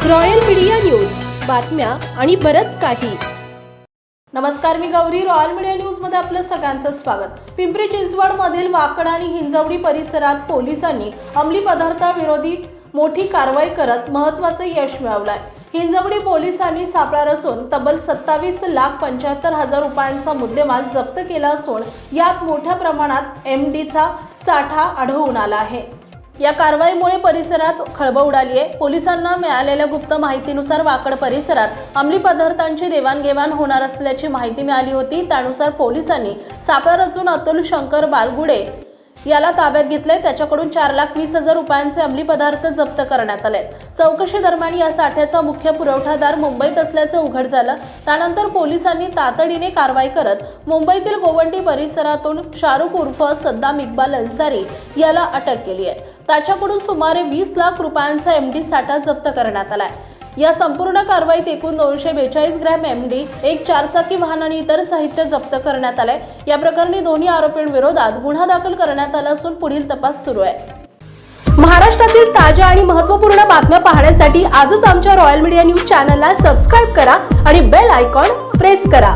Royal media news, बातम्या आणि बरंच काही. नमस्कार, मी गौरी. रॉयल मीडिया न्यूज मध्ये आपलं सगळ्यांचं स्वागत. पिंपरी चिंचवड मधील वाकड आणि हिंजवडी परिसरात पोलिसांनी अंमली पदार्थाविरोधी मोठी कारवाई करत महत्त्वाचं यश मिळवलंय. हिंजवडी पोलिसांनी सापळा रचून तब्बल 27,75,000 रुपयांचा मुद्देमाल जप्त केला असून यात मोठ्या प्रमाणात MDचा साठा आढळून आला आहे. या कारवाईमुळे परिसरात खळबळ उडाली आहे. पोलिसांना मिळालेल्या गुप्त माहितीनुसार वाकड परिसरात अंमली पदार्थांची देवाणघेवाण होणार असल्याची माहिती मिळाली होती. त्यानुसार पोलिसांनी सापळा रचून अतुल शंकर बालगुडे याला ताब्यात घेतले. त्याच्याकडून 4,20,000 रुपयांचे अंमली पदार्थ जप्त करण्यात आले. चौकशी दरम्यान या साठ्याचा मुख्य पुरवठादार मुंबईत असल्याचं उघड झालं. त्यानंतर पोलिसांनी तातडीने कारवाई करत मुंबईतील गोवंडी परिसरातून शाहरुख उर्फ सद्दाम इक्बाल अन्सारी याला अटक केली आहे. त्याच्याकडून सुमारे 20 लाख रुपयांचा MD साठा जप्त करण्यात आलाय. या संपूर्ण कारवाईत एकूण 242 ग्रॅम MD, एक 4चाकी वाहन आणि इतर साहित्य जप्त करण्यात आले. या प्रकरणी दोन्ही आरोपींविरोधात गुन्हा दाखल करण्यात आला असून पुढील तपास सुरू आहे. महाराष्ट्रातील ताज्या आणि महत्त्वपूर्ण बातम्या पाहण्यासाठी आजच आमच्या रॉयल मीडिया न्यूज चॅनलला सबस्क्राईब करा आणि बेल आयकॉन प्रेस करा.